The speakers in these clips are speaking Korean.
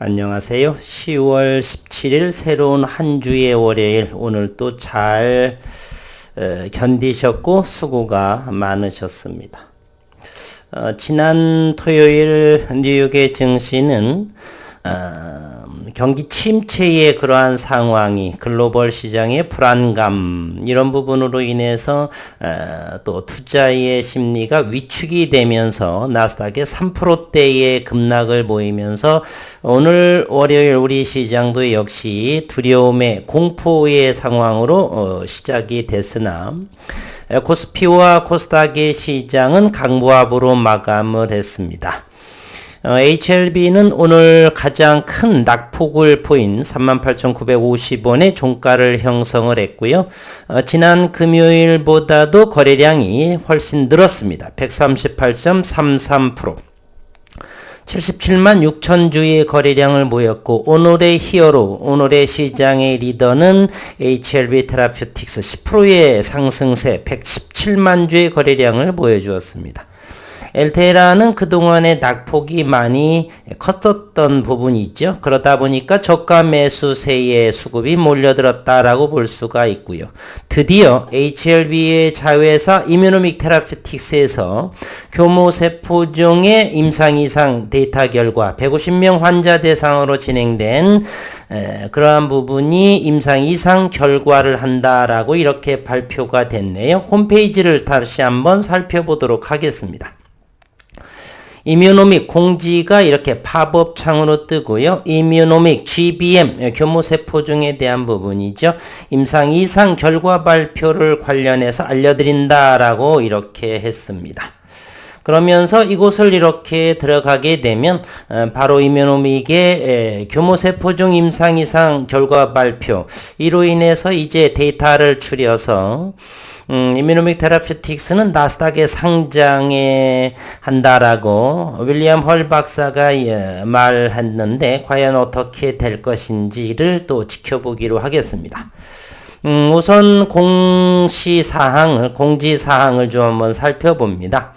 안녕하세요. 10월 17일 새로운 한 주의 월요일, 오늘 또 잘 견디셨고 수고가 많으셨습니다. 지난 토요일 뉴욕의 증시는 경기 침체의 그러한 상황이 글로벌 시장의 불안감 이런 부분으로 인해서 또 투자의 심리가 위축이 되면서 나스닥의 3%대의 급락을 보이면서 오늘 월요일 우리 시장도 역시 두려움의 공포의 상황으로 시작이 됐으나 코스피와 코스닥의 시장은 강보합으로 마감을 했습니다. HLB는 오늘 가장 큰 낙폭을 보인 38,950원의 종가를 형성을 했고요. 지난 금요일보다도 거래량이 훨씬 늘었습니다. 138.33%. 77만 6천 주의 거래량을 모였고 오늘의 히어로, 오늘의 시장의 리더는 HLB 테라퓨틱스 10%의 상승세 117만 주의 거래량을 보여주었습니다. 엘테라는 그동안의 낙폭이 많이 컸었던 부분이 있죠. 그러다 보니까 저가 매수세의 수급이 몰려들었다라고 볼 수가 있고요. 드디어 HLB의 자회사 이뮤노믹 테라퓨틱스에서 교모세포종의 임상 이상 데이터 결과 150명 환자 대상으로 진행된 그러한 부분이 임상 이상 결과를 한다라고 이렇게 발표가 됐네요. 홈페이지를 다시 한번 살펴보도록 하겠습니다. 이뮤노믹 공지가 이렇게 팝업 창으로 뜨고요. 이뮤노믹 GBM 교모세포종에 대한 부분이죠. 임상 이상 결과 발표를 관련해서 알려드린다라고 이렇게 했습니다. 그러면서 이곳을 이렇게 들어가게 되면 바로 이뮤노믹의 교모세포종 임상 이상 결과 발표 이로 인해서 이제 데이터를 추려서 이뮤노믹 테라퓨틱스는 나스닥에 상장에 한다라고 윌리엄 헐 박사가 말했는데 과연 어떻게 될 것인지를 또 지켜보기로 하겠습니다. 우선 공지사항을 좀 한번 살펴봅니다.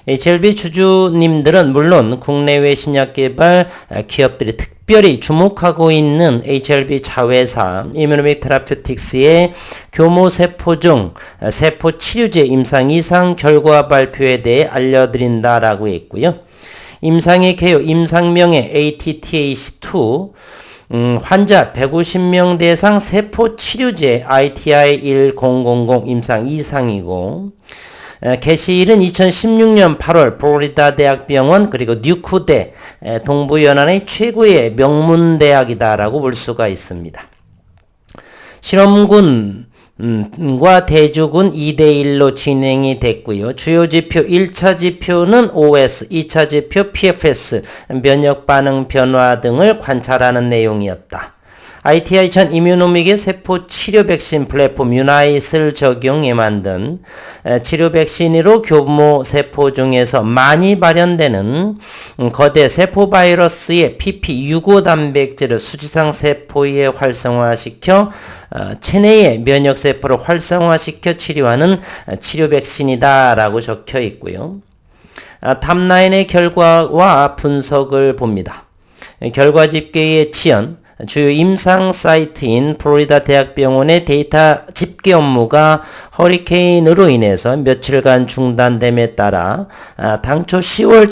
HLB 주주님들은 물론 국내외 신약개발 기업들이 특별히 주목하고 있는 HLB 자회사 이뮤노믹 테라퓨틱스의 교모세포종 세포치료제 임상 이상 결과 발표에 대해 알려드린다라고 했고요. 임상의 개요 임상명의 ATTAC2 환자 150명 대상 세포치료제 ITI-1000 임상 이상이고 개시일은 2016년 8월 플로리다 대학병원 그리고 뉴크대 동부연안의 최고의 명문대학이다라고 볼 수가 있습니다. 실험군과 대주군 2대1로 진행이 됐고요. 주요 지표 1차 지표는 OS, 2차 지표 PFS, 면역반응 변화 등을 관찰하는 내용이었다. ITI 전 이뮤노믹의 세포 치료 백신 플랫폼 유나잇을 적용해 만든 치료 백신으로 교모 세포 중에서 많이 발현되는 거대 세포 바이러스의 PP65 단백질을 수지상 세포에 활성화시켜 체내의 면역 세포를 활성화시켜 치료하는 치료 백신이다라고 적혀 있고요. 탑라인의 결과와 분석을 봅니다. 결과 집계의 지연 주요 임상 사이트인 플로리다 대학병원의 데이터 집계 업무가 허리케인으로 인해서 며칠간 중단됨에 따라 당초 10월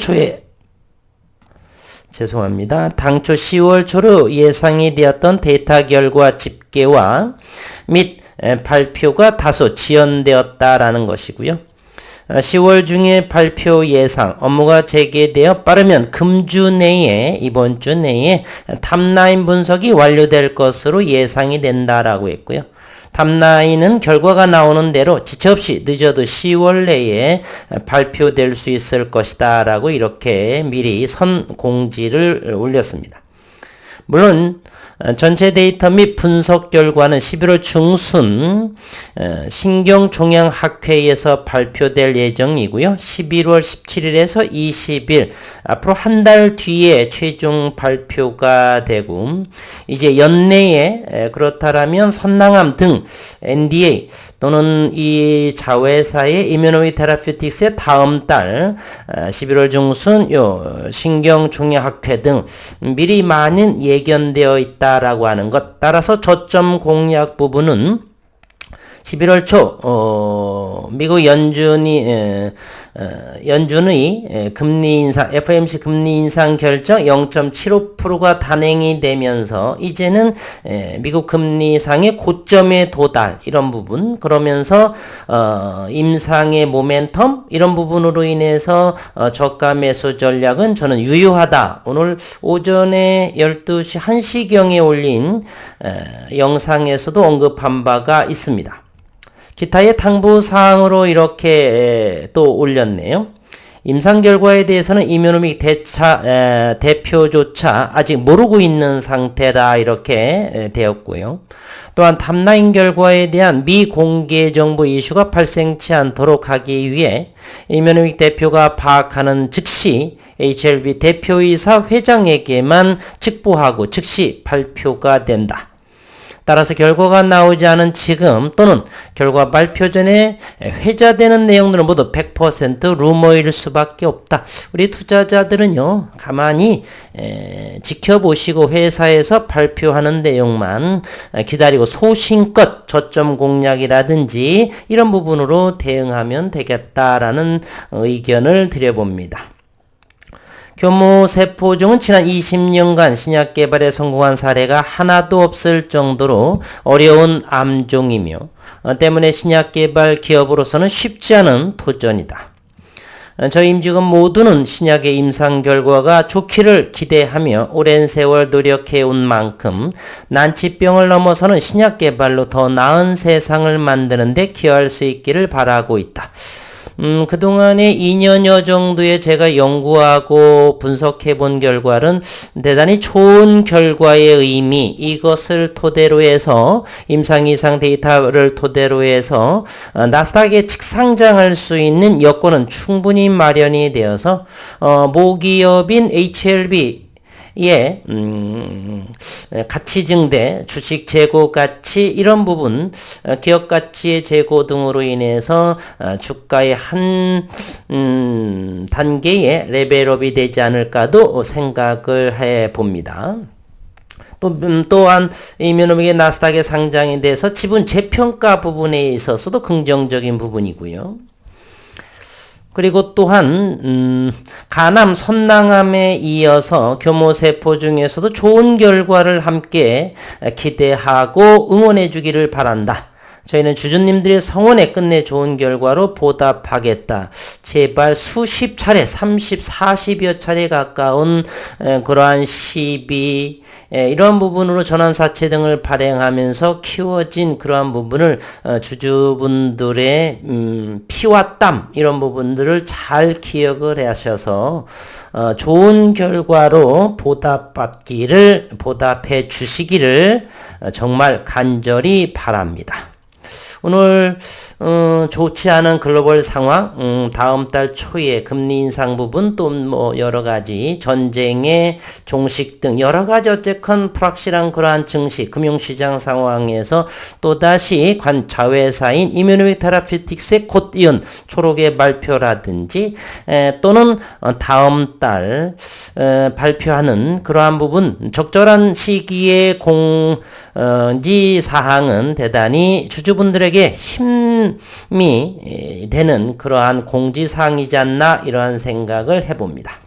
초로 예상이 되었던 데이터 결과 집계와 및 발표가 다소 지연되었다라는 것이고요. 10월 중에 발표 예상 업무가 재개되어 빠르면 이번 주 내에 탑라인 분석이 완료될 것으로 예상이 된다라고 했고요. 탑라인은 결과가 나오는 대로 지체 없이 늦어도 10월 내에 발표될 수 있을 것이다 라고 이렇게 미리 선공지를 올렸습니다. 물론 전체 데이터 및 분석 결과는 11월 중순 신경종양학회에서 발표될 예정이고요. 11월 17일에서 20일 앞으로 한 달 뒤에 최종 발표가 되고 이제 연내에 그렇다라면 선낭암 등 NDA 또는 이 자회사의 이뮤노미 테라퓨틱스의 다음 달 11월 중순 요 신경종양학회 등 미리 많은 예견되어 있다라고 하는 것. 따라서 저점 공략 부분은 11월 초 미국 연준의 금리 인상 FOMC 금리 인상 결정 0.75%가 단행이 되면서 이제는 미국 금리 상의 고점에 도달 이런 부분 그러면서 임상의 모멘텀 이런 부분으로 인해서 저가 매수 전략은 저는 유효하다. 오늘 오전에 12시 1시경에 올린 영상에서도 언급한 바가 있습니다. 기타의 당부사항으로 이렇게 또 올렸네요. 임상 결과에 대해서는 이뮤노믹 대표조차 아직 모르고 있는 상태다 이렇게 되었고요. 또한 탑라인 결과에 대한 미공개 정보 이슈가 발생치 않도록 하기 위해 이뮤노믹 대표가 파악하는 즉시 HLB 대표이사 회장에게만 직보하고 즉시 발표가 된다. 따라서 결과가 나오지 않은 지금 또는 결과 발표 전에 회자되는 내용들은 모두 100% 루머일 수밖에 없다. 우리 투자자들은요 가만히 지켜보시고 회사에서 발표하는 내용만 기다리고 소신껏 저점 공략이라든지 이런 부분으로 대응하면 되겠다라는 의견을 드려봅니다. 교모세포종은 지난 20년간 신약 개발에 성공한 사례가 하나도 없을 정도로 어려운 암종이며 때문에 신약 개발 기업으로서는 쉽지 않은 도전이다. 저희 임직원 모두는 신약의 임상 결과가 좋기를 기대하며 오랜 세월 노력해온 만큼 난치병을 넘어서는 신약 개발로 더 나은 세상을 만드는 데 기여할 수 있기를 바라고 있다. 그동안에 2년여 정도에 제가 연구하고 분석해 본 결과는 대단히 좋은 결과의 의미, 이것을 토대로 해서 임상 이상 데이터를 토대로 해서 나스닥에 직상장할 수 있는 여건은 충분히 마련이 되어서 모기업인 HLB 가치 증대, 주식 재고 가치 이런 부분, 기업 가치의 재고 등으로 인해서 주가의 한 단계의 레벨업이 되지 않을까도 생각을 해 봅니다. 또한 이뮤노믹의 나스닥에 상장이 돼서 지분 재평가 부분에 있어서도 긍정적인 부분이고요. 그리고 또한 간암, 선낭암에 이어서 교모세포 중에서도 좋은 결과를 함께 기대하고 응원해 주기를 바란다. 저희는 주주님들의 성원에 끝내 좋은 결과로 보답하겠다. 제발 수십 차례, 30, 40여 차례 가까운 그러한 시비, 이런 부분으로 전환사채 등을 발행하면서 키워진 그러한 부분을 주주분들의 피와 땀 이런 부분들을 잘 기억을 하셔서 좋은 결과로 보답해 주시기를 정말 간절히 바랍니다. 오늘 좋지 않은 글로벌 상황, 다음 달 초에 금리 인상 부분 또 뭐 여러 가지 전쟁의 종식 등 여러 가지 어쨌건 불확실한 그러한 증시, 금융시장 상황에서 또다시 자회사인 이뮤노믹 테라퓨틱스의 곧 이은 초록의 발표라든지 또는 다음 달 발표하는 그러한 부분 적절한 시기에 공지 사항은 대단히 주주분들에게 힘이 되는 그러한 공지사항이지 않나 이러한 생각을 해봅니다.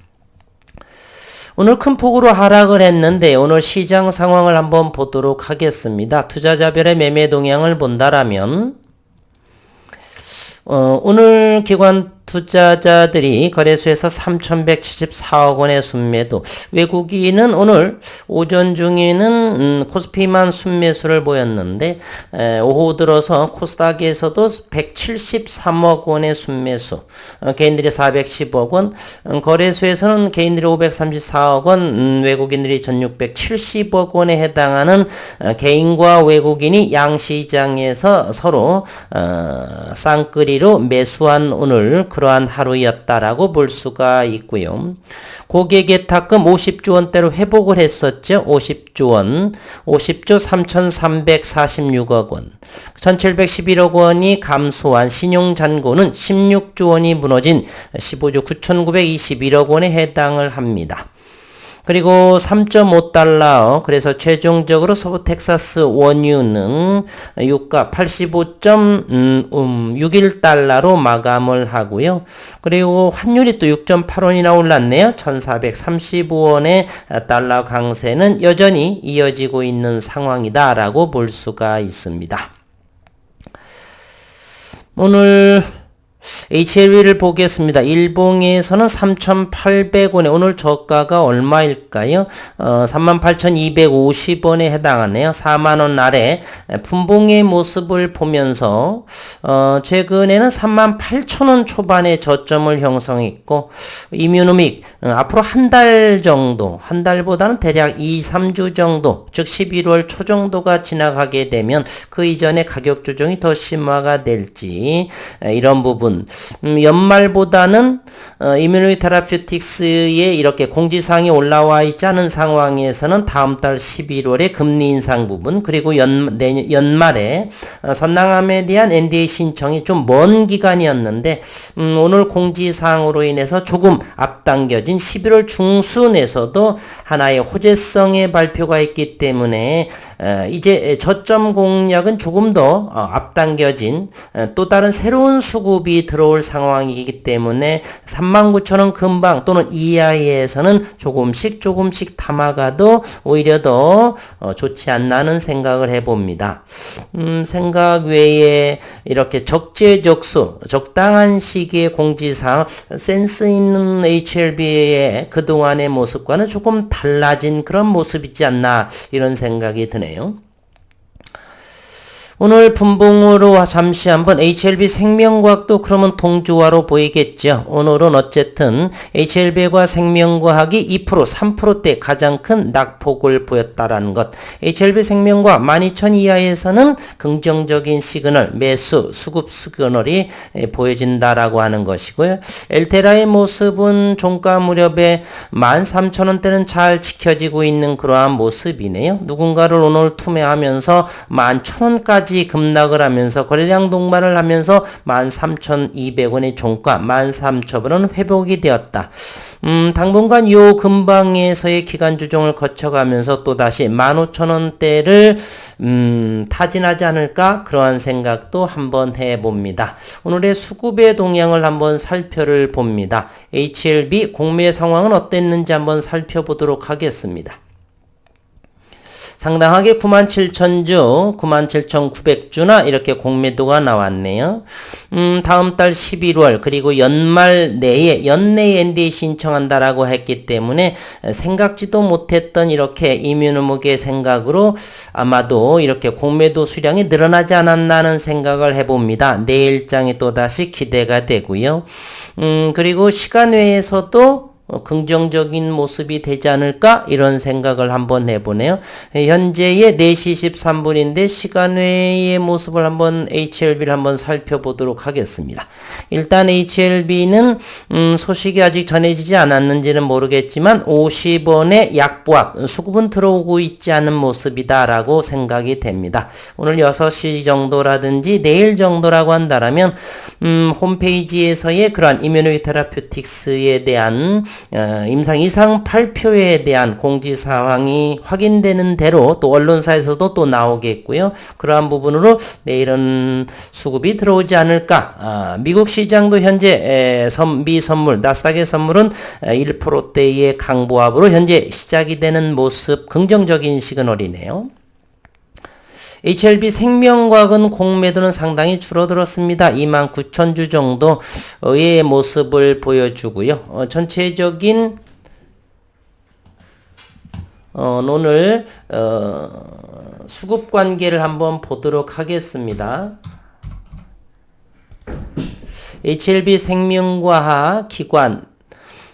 오늘 큰 폭으로 하락을 했는데 오늘 시장 상황을 한번 보도록 하겠습니다. 투자자별의 매매 동향을 본다라면 오늘 기관 투자자들이 거래소에서 3,174억 원의 순매도. 외국인은 오늘 오전 중에는 코스피만 순매수를 보였는데 오후 들어서 코스닥에서도 173억 원의 순매수, 개인들이 410억 원, 거래소에서는 개인들이 534억 원, 외국인들이 1,670억 원에 해당하는 개인과 외국인이 양시장에서 서로 쌍끌이로 매수한 오늘 그러한 하루였다라고 볼 수가 있고요. 고객예탁금 50조 원대로 회복을 했었죠. 50조 원, 50조 3,346억 원, 1,711억 원이 감소한 신용잔고는 16조 원이 무너진 15조 9,921억 원에 해당을 합니다. 그리고 3.5달러, 그래서 최종적으로 서부 텍사스 원유는 유가 85.61달러로 마감을 하고요. 그리고 환율이 또 6.8원이나 올랐네요. 1435원의 달러 강세는 여전히 이어지고 있는 상황이다라고 볼 수가 있습니다. 오늘 HLB를 보겠습니다. 일봉에서는 3,800원에 오늘 저가가 얼마일까요? 38,250원에 해당하네요. 4만원 아래 분봉의 모습을 보면서 최근에는 38,000원 초반에 저점을 형성했고 이뮤노믹 앞으로 한 달 정도, 한 달보다는 대략 2, 3주 정도, 즉 11월 초 정도가 지나가게 되면 그 이전에 가격 조정이 더 심화가 될지 이런 부분 연말보다는 이뮤노 테라퓨틱스에 이렇게 공지사항이 올라와 있지 않은 상황에서는 다음 달 11월에 금리 인상 부분 그리고 연말에 선낭함에 대한 NDA 신청이 좀 먼 기간이었는데 오늘 공지사항으로 인해서 조금 앞당겨진 11월 중순에서도 하나의 호재성의 발표가 있기 때문에 이제 저점 공략은 조금 더 앞당겨진 또 다른 새로운 수급이 들어올 상황이기 때문에 39,000원 근방 또는 이하에서는 조금씩 담아가도 오히려 더 좋지 않나 하는 생각을 해봅니다. 생각 외에 이렇게 적재적소 적당한 시기의 공지사항 센스 있는 HLB의 그동안의 모습과는 조금 달라진 그런 모습이지 않나 이런 생각이 드네요. 오늘 분봉으로 잠시 한번 HLB 생명과학도 그러면 동조화로 보이겠죠. 오늘은 어쨌든 HLB과 생명과학이 2%, 3%대 가장 큰 낙폭을 보였다라는 것. HLB 생명과학 12,000 이하에서는 긍정적인 시그널, 매수, 수급 시그널이 보여진다라고 하는 것이고요. 엘테라의 모습은 종가 무렵에 13,000원대는 잘 지켜지고 있는 그러한 모습이네요. 누군가를 오늘 투매하면서 11,000원까지 급락을 하면서 거래량 동반을 하면서 13,200원의 종가 13,000원은 회복이 되었다. 당분간 요 근방에서의 기간 조정을 거쳐가면서 또다시 15,000원대를 타진하지 않을까 그러한 생각도 한번 해봅니다. 오늘의 수급의 동향을 한번 살펴를 봅니다. HLB 공매 상황은 어땠는지 한번 살펴보도록 하겠습니다. 상당하게 97,000주, 97,900주나 이렇게 공매도가 나왔네요. 다음 달 11월 그리고 연말 내에 연내에 NDA 신청한다라고 했기 때문에 생각지도 못했던 이렇게 이뮤노목의 생각으로 아마도 이렇게 공매도 수량이 늘어나지 않았나는 생각을 해봅니다. 내일장이 또다시 기대가 되고요. 그리고 시간 외에서도 긍정적인 모습이 되지 않을까 이런 생각을 한번 해보네요. 현재의 4시 13분인데 시간 외의 모습을 한번 HLB를 한번 살펴보도록 하겠습니다. 일단 HLB는 소식이 아직 전해지지 않았는지는 모르겠지만 50원의 약보합 수급은 들어오고 있지 않은 모습이다 라고 생각이 됩니다. 오늘 6시 정도라든지 내일 정도라고 한다라면 홈페이지에서의 그러한 이뮤노 테라퓨틱스에 대한 임상 이상 발표에 대한 공지사항이 확인되는 대로 또 언론사에서도 또 나오겠고요. 그러한 부분으로 내일은 수급이 들어오지 않을까. 미국 시장도 현재 미 선물, 나스닥의 선물은 1%대의 강보합으로 현재 시작이 되는 모습 긍정적인 시그널이네요. HLB 생명과학은 공매도는 상당히 줄어들었습니다. 29,000주 정도의 모습을 보여주고요. 전체적인 오늘 수급 관계를 한번 보도록 하겠습니다. HLB 생명과학 기관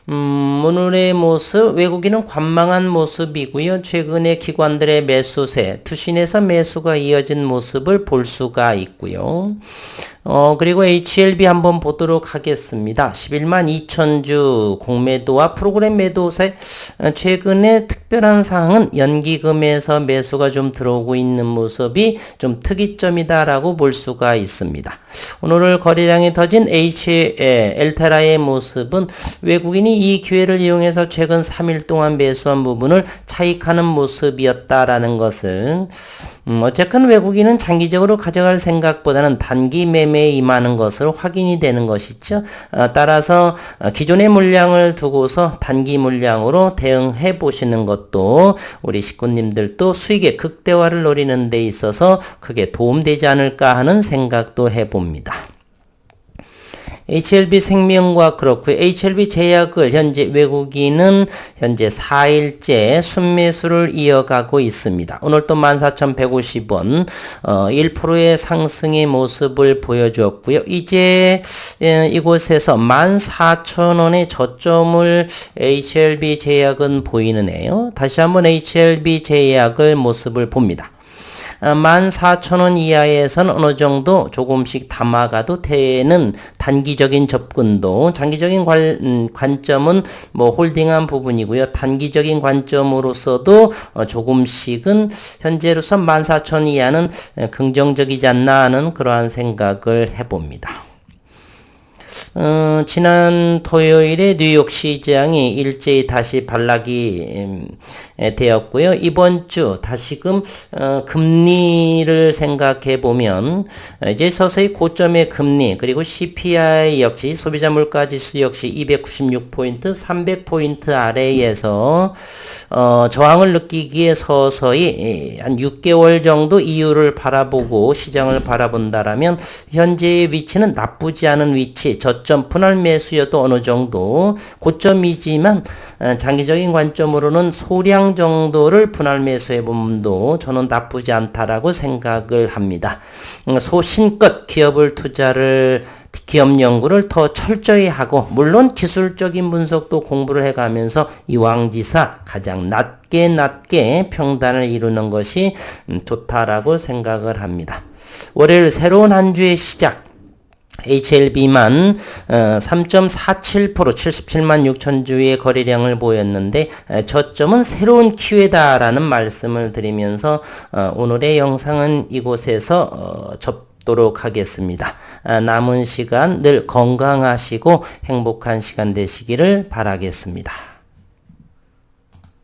오늘의 모습, 외국인은 관망한 모습이고요. 최근에 기관들의 매수세, 투신에서 매수가 이어진 모습을 볼 수가 있고요. 그리고 HLB 한번 보도록 하겠습니다. 11만 2천주 공매도와 프로그램 매도세, 최근에 특별한 사항은 연기금에서 매수가 좀 들어오고 있는 모습이 좀 특이점이다라고 볼 수가 있습니다. 오늘 거래량이 터진 엘테라의 모습은 외국인이 이 기회를 이용해서 최근 3일 동안 매수한 부분을 차익하는 모습이었다라는 것은 어쨌든 외국인은 장기적으로 가져갈 생각보다는 단기 매매에 임하는 것으로 확인이 되는 것이죠. 따라서 기존의 물량을 두고서 단기 물량으로 대응해 보시는 것도 우리 식구님들도 수익의 극대화를 노리는 데 있어서 크게 도움되지 않을까 하는 생각도 해봅니다. HLB 생명과 그렇고요. HLB 제약을 현재 외국인은 현재 4일째 순매수를 이어가고 있습니다. 오늘 또 14,150원 1%의 상승의 모습을 보여주었고요. 이제 이곳에서 14,000원의 저점을 HLB 제약은 보이는 애요. 다시 한번 HLB 제약을 모습을 봅니다. 14,000원 이하에서는 어느 정도 조금씩 담아가도 되는 단기적인 접근도, 장기적인 관점은 뭐 홀딩한 부분이고요. 단기적인 관점으로서도 조금씩은 현재로서 14,000원 이하는 긍정적이지 않나 하는 그러한 생각을 해봅니다. 지난 토요일에 뉴욕 시장이 일제히 다시 반락이 되었고요. 이번 주 다시금 금리를 생각해 보면 이제 서서히 고점의 금리, 그리고 CPI 역시 소비자 물가 지수 역시 296포인트, 300포인트 아래에서 저항을 느끼기에 서서히 한 6개월 정도 이유를 바라보고 시장을 바라본다라면 현재의 위치는 나쁘지 않은 위치, 저점 분할 매수여도 어느 정도 고점이지만 장기적인 관점으로는 소량 정도를 분할 매수해 보면도 저는 나쁘지 않다라고 생각을 합니다. 소신껏 기업 연구를 더 철저히 하고, 물론 기술적인 분석도 공부를 해가면서 이왕지사 가장 낮게 평단을 이루는 것이 좋다라고 생각을 합니다. 월요일 새로운 한 주의 시작, HLB만 3.47% 77만 6천 주의 거래량을 보였는데 저점은 새로운 기회다라는 말씀을 드리면서 오늘의 영상은 이곳에서 접도록 하겠습니다. 남은 시간 늘 건강하시고 행복한 시간 되시기를 바라겠습니다.